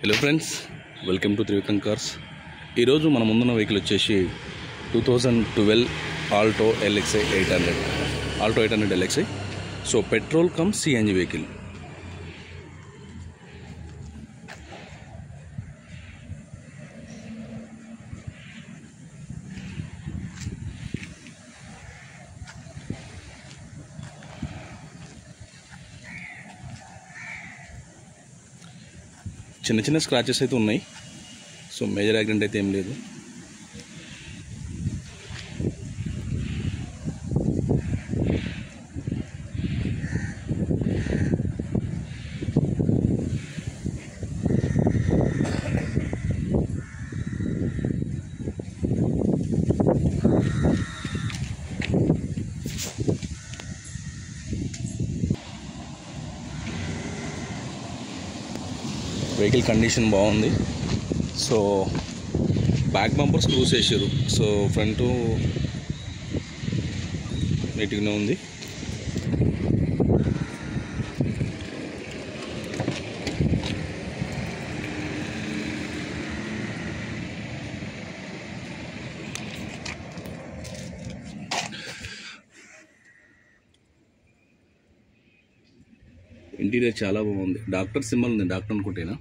Hello friends, welcome to Trivikram cars. ఈరోజు మన ముందున్న వెహికల్ వచ్చేసి 2012 Alto LXi 800 Alto 800 LXi. So petrol cum CNG vehicle. చిన్న చిన్న స్క్రాచెస్ అయితే ఉన్నాయి. సో మేజర్ యాక్సిడెంట్ అయితే ఏం లేదు. వెహికల్ కండిషన్ బాగుంది. సో బ్యాక్ బంపర్ స్క్రూస్ వేసారు. సో ఫ్రంట్ నీట్గానే ఉంది. ఇంటీరియర్ చాలా బాగుంది. డాక్టర్ సింబల్ ఉంది, డాక్టర్ అనుకుంటేనా.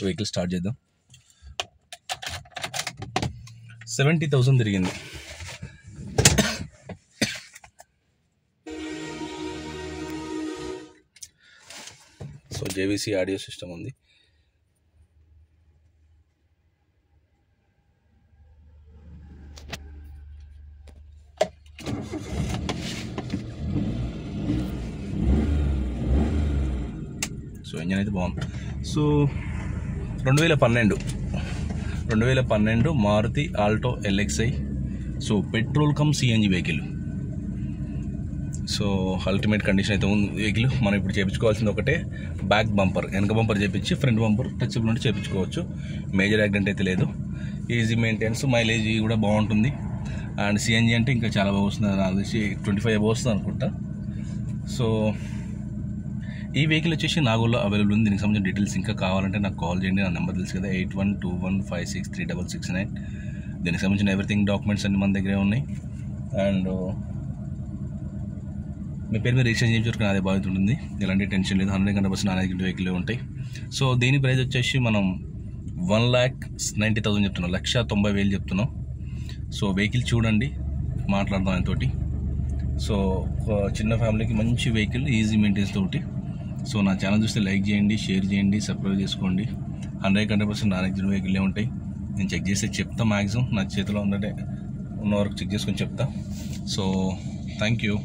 వెహికల్ స్టార్ట్ చేద్దాం. 70,000 తిరిగింది. సో JVC ఆడియో సిస్టమ్ ఉంది. సో ఇంజన్ అయితే బాగుంది. So 2012 Maruti Alto LXi. So petrol cum CNG vehicle. So ultimate condition అయితే ఉంది వెహికల్. మనం ఇప్పుడు చేయించుకోవాల్సింది ఒకటే, బ్యాక్ బంపర్, వెనక బంపర్ చేయించి ఫ్రంట్ బంపర్ టచబుల్ నుండి చేయించుకోవచ్చు. మేజర్ యాక్సిడెంట్ అయితే లేదు. ఈజీ మెయింటెనెన్స్, మైలేజ్ కూడా బాగుంటుంది. అండ్ సిఎన్జి అంటే ఇంకా చాలా బాగా వస్తుంది. నాకు తెలిసి 25 అబౌవ్ వస్తుంది అనుకుంటా. సో ఈ వెహికల్ వచ్చేసి నాగోల్లో అవైలబుల్ ఉంది. దీనికి సంబంధించిన డీటెయిల్స్ ఇంకా కావాలంటే నాకు కాల్ చేయండి. నా నెంబర్ తెలుసు కదా, 8121563669. దీనికి సంబంధించిన ఎవ్రీథింగ్ డాక్యుమెంట్స్ అన్ని మన దగ్గరే ఉన్నాయి. అండ్ మీ పేరు మీద రిజిస్ట్రేషన్ చేయించుకోవడానికి అదే బాధ్యత ఉంటుంది. ఎలాంటి టెన్షన్ లేదు. 100% నాణ్యత వెహికల్ ఉంటాయి. సో దీని ప్రైస్ వచ్చేసి మనం 1,90,000 చెప్తున్నాం, 1,90,000 చెప్తున్నాం. సో వెహికల్ చూడండి, మాట్లాడదాం ఆయనతోటి. సో చిన్న ఫ్యామిలీకి మంచి వెహికల్, ఈజీ మెయింటెనెన్స్ తోటి. సో నా ఛానల్ చూస్తే లైక్ చేయండి, షేర్ చేయండి, సబ్స్క్రైబ్ చేసుకోండి. 100% నాణ్యత వెహికల్లే ఉంటాయి. నేను చెక్ చేస్తే చెప్తా. మ్యాక్సిమం నా చేతిలో ఉన్న వరకు చెక్ చేసుకొని చెప్తా. So thank you.